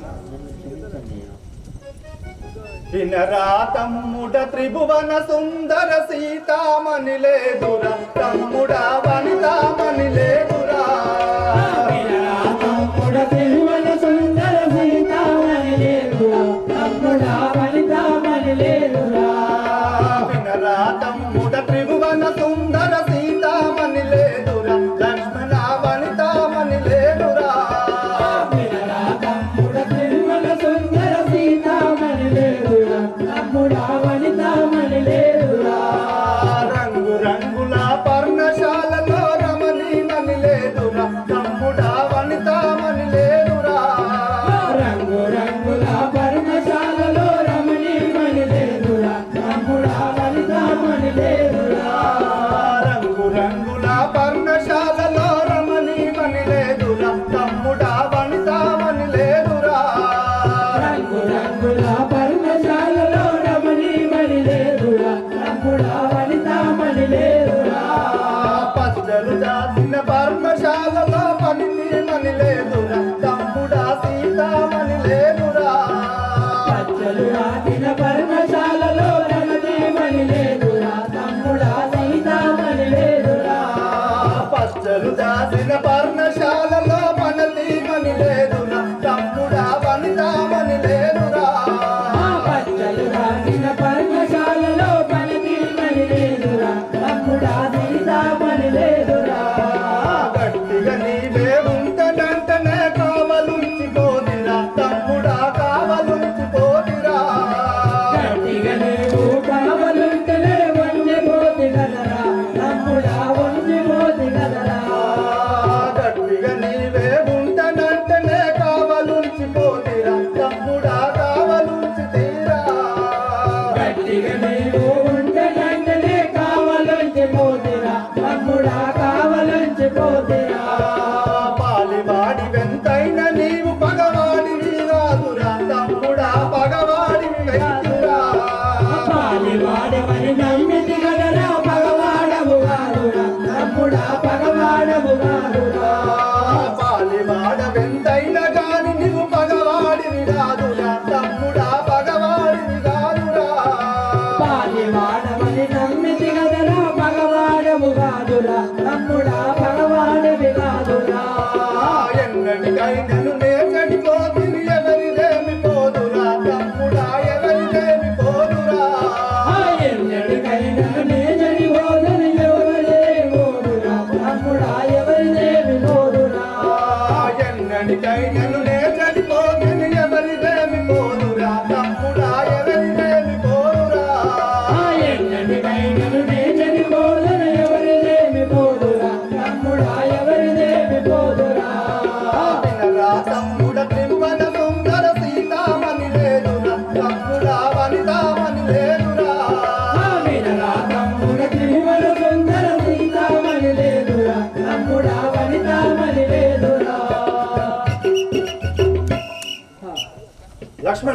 వినరా తమ్ముడ త్రిభువన సుందర సీతామణి లేదురా తమ్ముడా వనితామణి లేదురా వినరా తమ్ముడ త్రిభువన సుందర సీతామణి లేదురా తమ్ముడా వనితామణి లేదురా వినరా తమ్ముడ త్రిభువన సుందర సీతామణి లేదురా లక్ష్మణ వనితామణి లేదురా వినరా తమ్ముడ త్రిభువన సుందర సీతామణి లేదురా తమ్ముడా వనితామణి లేదురా రంగు రంగుల పర్ణశాలలో రమణీమణి లేదురా తమ్ముడా వనితామణి లేదురా రంగు రంగుల పర్ణశాలలో రమణీమణి లేదురా తమ్ముడా వనితామణి లేదురా రంగు రంగుల పర్ణశాలలో రమణీమణి లేదురా తమ్ముడా వనితామణి లేదురా రంగు రంగుల పర్ణశాలలో రమణీమణి లేదురా తమ్ముడా వనితామణి లేదురా పచ్చలు దాచిన పర్ణశాలలో పనితీమణి లేదురా తమ్ముడా సీతామణి లేదురా పచ్చలు రాతిన పర్ణశాలలో రమణీమణి లేదురా తమ్ముడా సీతామణి లేదురా పచ్చలు దాచిన పర్ణశాలలో పనతీమణి లేదురా తమ్ముడా వనితామణి లేదురా పచ్చలు రాతిన పర్ణశాలలో పనితీమణి లేదురా తమ్ముడా సీతామణి లేదురా గట్టిగా నీవే ఉంటనంటనే కావలుంచిపోదిరా తమ్ముడా కావలుంచిపోదిరా గట్టిగా నీవు కావలుంటేనే వండిపోతి గదరా తమ్ముడా వండిపోతి గదరా గట్టిగా నీవే ఉంటనంటనే కావలుంచిపోదిరా తమ్ముడా కావలుంచితీరా గట్టిగా నీవు ఉంటేనంటేనే కావలుంచిపోతిరా తమ్ముడా కావలుంచిపోతిరా పాలివాడి వెంతైన నీవు పగవాడివి రాదురా తమ్ముడా పగవాడివి వెంతురా పాలివాడవని నమ్మితి గదరా పగవాడవు కాదురా తమ్ముడా పగవాడవు కాదురా పాలివాడ వెంతైన గాని నీవు పగవాడివి రాదురా తమ్ముడా పగవాడివి కాదురా పాలివాడవని నమ్మితి గదరా పగవాడవు కాదురా తమ్ముడా పగవాడవి కాదురా ఎన్నటికైనను నే చెడిపోతిని ఎవరిదేమి పోదురా తమ్ముడా ఎవరిదేమి పోదురా ఎన్నటికైనా నే చనిపోదని ఎవరిదేమి పోదురా తమ్ముడా ఎవరిదేమి పోదురా ఎన్నటికైనను నే చెడిపోతిని ఎవరిదేమి పోదురా తమ్ముడా ఎవరిదేమి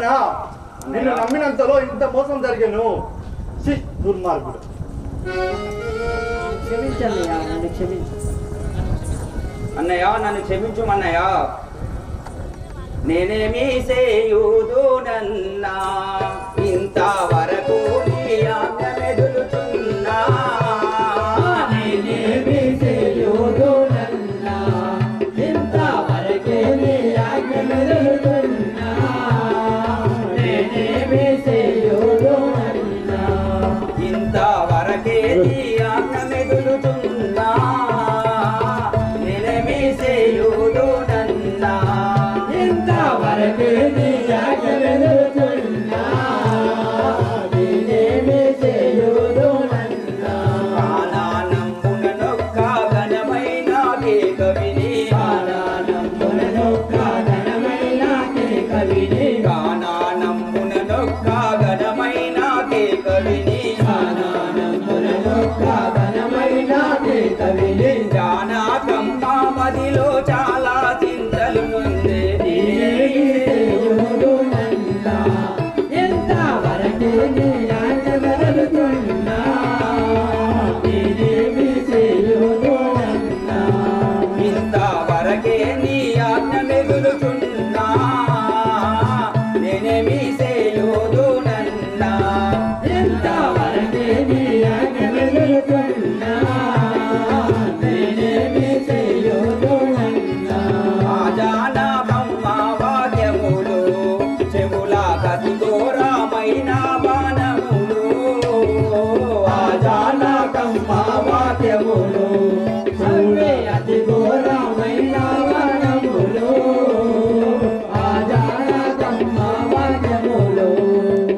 లక్ష్మణ, నిన్ను నమ్మినంతలో ఇంత మోసం జరిగాను. దుర్మార్గుడు. క్షమించన్నయ్య, నన్ను క్షమించు. అన్నయ్య, నన్ను క్షమించుమన్నయ్య. నేనేమి చేయుదునన్నా ఇంతవరకు నీ ఆజ్ఞ మెదులుతున్నా. నేనేమి చేయుదునన్నా ఇంతవరకే నీ ఆజ్ఞ మెదులుతున్నా. నేనేమి చేయుదునన్నా ఇంతవరకే నీ ఆజ్ఞ మెదులుతున్నా. నేనేమి చేయుదునన్నా ఇంతవరకే నీ ఆజ్ఞ మెదులుతున్నా. నేనేమి చేయుదునన్నా కానానంబుననొక్క ఘనమైన కేకవిని. కానానంబుననొక్క ఘనమైన కేకవిని. కానానంబుననొక్క ఘనమైన కేకవిని. కానానంబుననొక్క ఘనమైన కేకవిని. జానకమ్మ మదిలో చాలా చింతలు నుండేది. చేయుదునన్నా ఎంతవరకే నీ ఆజ్ఞ మెదులుతున్నా. నేనేమి చేయుదునన్నా ఇంతవరకే నీ ఆజ్ఞ మెదులుతున్నా. నేనేమి చేయుదునన్నా ఎంతవరకే నీ ఆజ్ఞ మెదులుతున్నా. నేనేమి చేయుదునన్నా ఆ జానకమ్మ వాక్యములు చెవుల కతిఘోరమైన బాణములు. ఆ జానకమ్మ వాక్యములు అవే అతి ఘోరమైన వనములు. ఆ జానకమ్మ వాక్యములు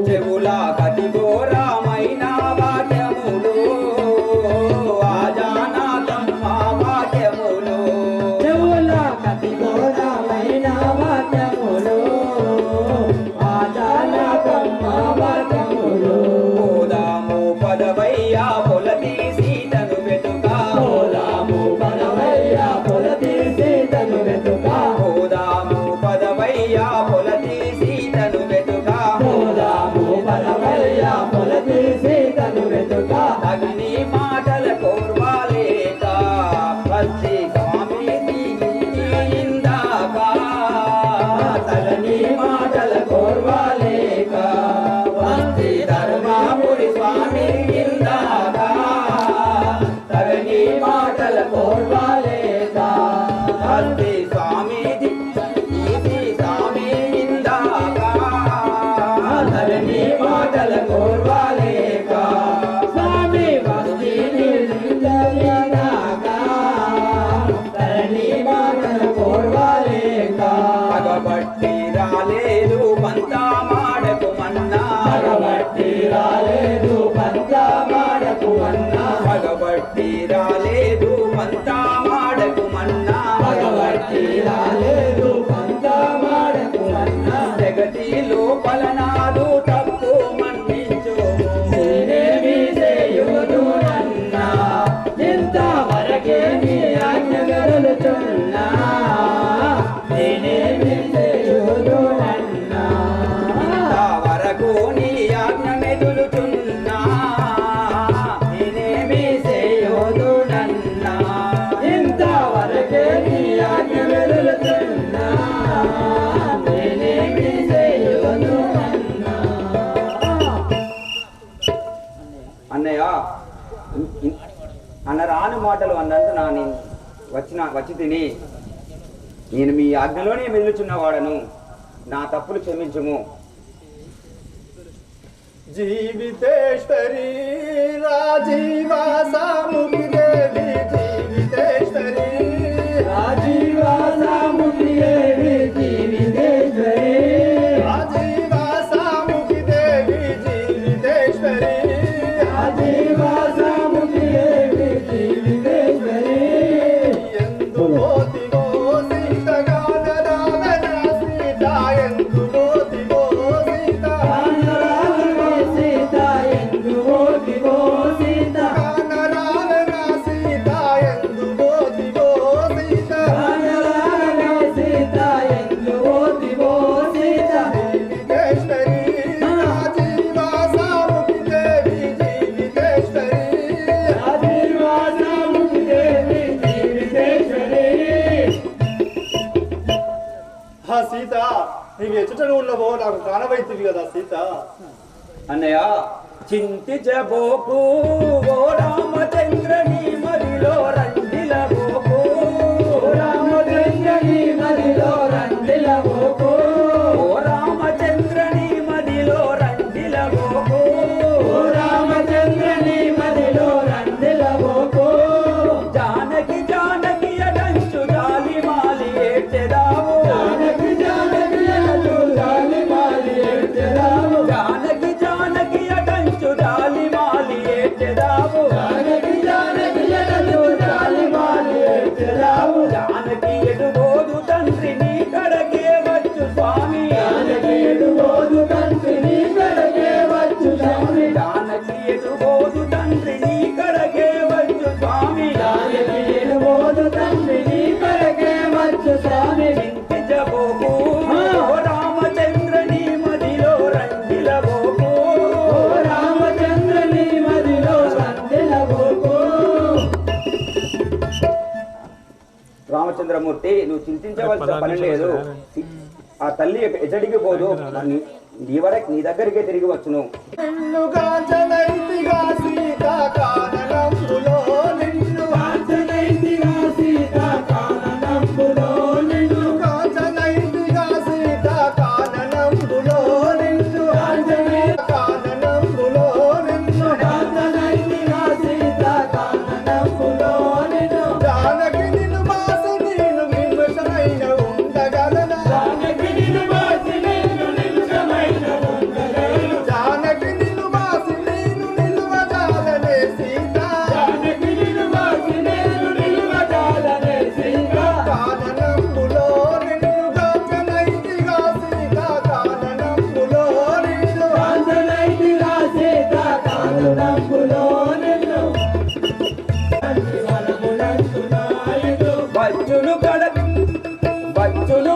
చెవుల కతిఘోరమైన వాక్యములు. ఆ జానకమ్మ వాక్యములు చెవుల కతి ఘోరమైన వాక్యములు. ఆ జానకమ్మ వాక్యములు పోదాము పదవయ్య పొలతి సీతను వెతుక. పోదాము పదవయ్య పొలతి సీతను వెతుక. పోదాము పదవయ్య పొలతి సీతను వెతుక. పోదాము పదవయ్య పొలతి సీతను వెతుక. అగ్ని మాటల కోర్వాలేక భక్తి స్వామి ఇందాక. తగని మాటల కోర్వాలేక భక్తి ధర్మాపురి స్వామి ఇందాక. తగని మాటల కోర్వాలేక భక్తి స్వామి స్వామి ఇందాక. తగని మాటల కోర్వాలేక స్వామి భక్తి నిందాక. తగని మాటల కోర్వాలేక పగబట్టి రాలేదు పంతా మాడకు మన్నా. పగబట్టి రాలేదు పంతా మాడకు అన్నా. పగబట్టి రాలేదు పంతా మాడకు మన్నా. పగబట్టి రాలేదు పంతా మాడకు అన్నా. జగతి లోపల నాదు తప్పు మన్నించు. నేనేమి చేయుదునన్నా ఇంతవరకే నీ ఆజ్ఞ మెదులుతున్నా. నేనేమి చేయుదునన్నా ఇంతవరకు నీ ఆజ్ఞ మెదులుతున్నా. నేనేమి చేయుదునన్నా. ఇంతవరకే నీ ఆజ్ఞ మెదులుతున్నా. నేనేమి చేయుదునన్నా. అన్నయ్య, అన్న రాని మాటలు అన్నంత నా నేను వచ్చి తిని నేను మీ ఆజ్ఞలోనే మెదులుచున్నవాడను. నా తప్పులు క్షమించుము. జీవితేశ్వరి రాజీవాసాముఖి దేవి. జీవితేశ్వరి రాజీవాసాముఖి దేవి జీవితేశ్వరి. రాజీవాసాముఖి దేవి జీవితేశ్వరి. రాజీవాసాముఖి దేవి జీవితేశ్వరి. ఎందులోతివో సీతగా నరావణ సీత. ఎందులోతివో సీత. సీత ఎందువోతివో సీత. నరావణ సీత. ఎచ్చుటను ఉన్నవో నాకు కానవైతివి కదా సీత. అన్నయ్య చింతించబోకు ఓ రామచంద్రని మదిలో రంజిలబోకు, రామచంద్రని మదిలో రంజిలబోకు, ఓ రామచంద్రని మదిలో రంజిలబోకు, ఓ రామచంద్రని మదిలో రంజిలబోకు. జానకి జానకి అడంచు జాలి మాలి ఏడ్చెదావు, జానకి జానకి అటు జాలి మాలి ఏడ్చెదావు, జానకి జానకి అడంచు జాలి మాలి ఏడ్చెదావు, జానకి జానకి అటు జాలి మాలి ఏడ్చెదావు, జానకి ఎడుబోదు తండ్రి నీ కడకే వచ్చు స్వామి, జానకి ఎడుబోదు తండ్రి నీ కడకే వచ్చు స్వామి, జానకి ఎడుబోదు తండ్రి నీ కడకే వచ్చు స్వామి, జానకి ఎడుబోదు తండ్రి నీ కడకే వచ్చు స్వామి. చింతించబోకు ఓ రామచంద్రని మదిలో రంజిలబోకు, ఓ రామచంద్రని మదిలో రంజిలబోకు. రామచంద్రమూర్తి నువ్వు చింతించవలసిన పని లేదు. ఆ తల్లి ఎచ్చడికి పోదు, నీ దగ్గరికే తిరిగి వచ్చును. నిన్ను కాంచనైతిగా సీత కాననములో, నిన్ను కాంచనైతిగా సీత కాననములో, నిన్ను కాంచనైతిగా సీత కాననములో, నిన్ను కాననములో, నిన్ను కాంచనైతిగా సీత కాననములో, నిన్ను జానకి నిన్ను బాసు నేను నిమిషమైన ఉండగలనా, జానకి నిన్ను బాసి నేను నిమిషమైన ఉండగలను, జానకి నిన్ను బాసి నేను నిలువజాలనే సీత, జానకి నిన్ను బాసి నేను నిలువజాలనే సీత. కాననములో నిన్ను కాంచనైతిగా సీత కాననములో, నిన్ను కాంచనైతిగా సీత కాననములో, నిన్ను వరములంటున్నాయిదు. వచ్చును కడకు వచ్చును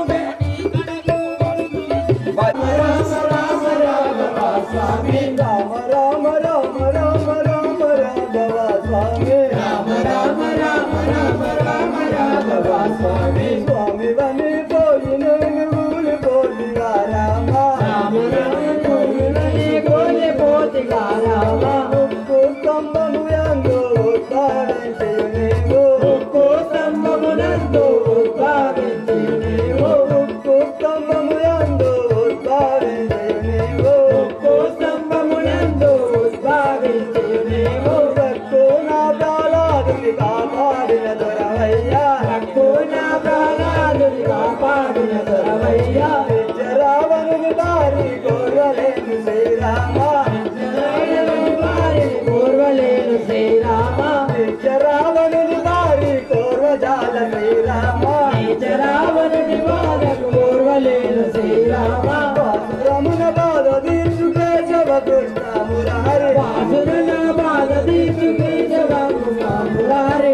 రామ రామ రాఘవ స్వామి, రామ రామ రామ రామ రామ రాఘవ స్వామి, రామ రామ రామ రామ రామ రాఘవ స్వామి, స్వామి వని పోయిన నువ్వులు పోలిగా రామ, రాములని కోవిలని కోల్పోతిగా రామ, ఉప్పు స్తంభము యందు ఉద్ధారించు నీవు, ఉక్కు స్తంభమునందు ఉద్భవించి నీవు, ఉప్పు స్తంభము యందు ఉద్ధారించు నీవు, ఉక్కు స్తంభమునందు ఉద్భవించి నీవు, రక్కు నా ప్రాణాదుని కాపాడిన దొరవయ్యా, హక్కు నా ప్రాణాలుని కాపాడిన దొరవయ్యా, రావణుని దారి కోరలేను శ్రీరామ, పూర్వలేను శ్రీరామ, రావణుని దారి కోరజాల శ్రీరామ, రావణుని బాధకు పూర్వలేను శ్రీరామ, రమున బాధ తీర్చుకే శవ కృష్ణ మురారి, వాసురుల బాధ తీర్చుకే జవామురారి,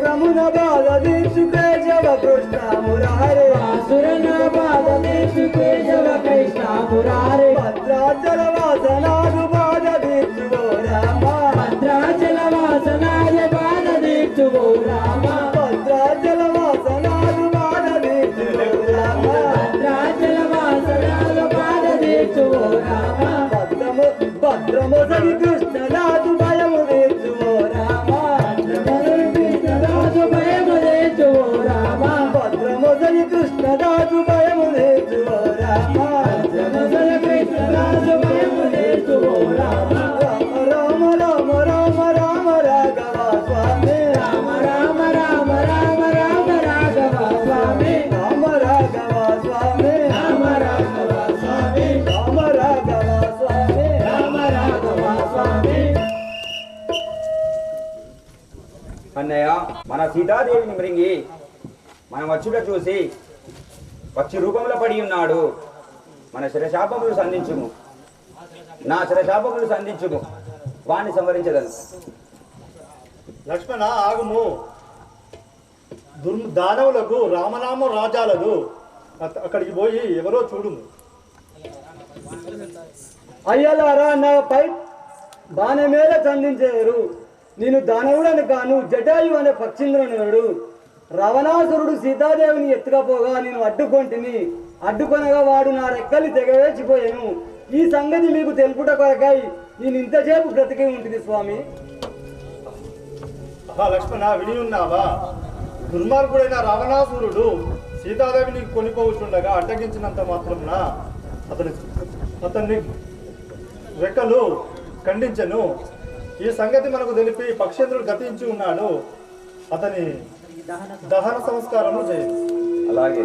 రమున బాధ తీర్చుకే శవ కృష్ణ మురారి, వాసురుల బాధ తీర్చుకే జవ కృష్ణ మురారి, భద్రాచల వాసనాలు బాధ తీర్చువో రామ, భద్రాచల వాసనాయ బాధ తీర్చువో రామ, భద్రాచల వాసనాలు బాధ తీర్చువో రామ, భద్రాచల వాసనాల బాధ తీర్చువో రామ, భద్రము సరి కృష్ణరాజు భయము తీర్చువో రామ, రాజు భయము తీర్చువో రామ, భద్రము సరి కృష్ణరాజు భయము తీర్చువో రామ, రాజు భయము తీర్చువో రామ, రామ రామ రామ రామ రాఘవ స్వామి, రామ రామ రామ రామ రామ రాఘవ స్వామి, రామ రాఘవ స్వామి, రామ రాఘవ స్వామి, రామ రాఘవ స్వామి, రామ రాఘవ స్వామి. అన్నయ్య మన సీతాదేవిని మృంగి మన వచ్చుట చూసి పక్షి రూపంలో పడి ఉన్నాడు. మన శిరశాపములు సంధించుము, నా శిరశాపములు సంధించుము, వాణ్ణి సంవరించదను. లక్ష్మణ ఆగుము. దానవులకు రామనామ రాజాలకు అక్కడికి పోయి ఎవరో చూడుము. అయ్యలారా నాపై బాణమేల సంధించేవారు. నేను దానవుడని కాను, జటాయు అనే పక్షింద్రునుడు. రావణాసురుడు సీతాదేవిని ఎత్తుకపోగా నేను అడ్డుకొంటిని. అడ్డుకొనగా వాడు నా రెక్కలు తెగవేసిపోయాను. ఈ సంగతి మీకు తెలుపుట కొరకై నేను ఇంతసేపు బ్రతికి ఉంటుంది స్వామి. లక్ష్మణ విని ఉన్నావా? దుర్మార్గుడైన రావణాసురుడు సీతాదేవిని కొనిపోతుండగా అడ్డగించినంత మాత్రమున అతన్ని రెక్కలు ఖండించను. ఈ సంగతి మనకు తెలిపి పక్షేంద్రుడు గతించి ఉన్నాడు. అతని దహన సంస్కారము చేయండి. అలాగే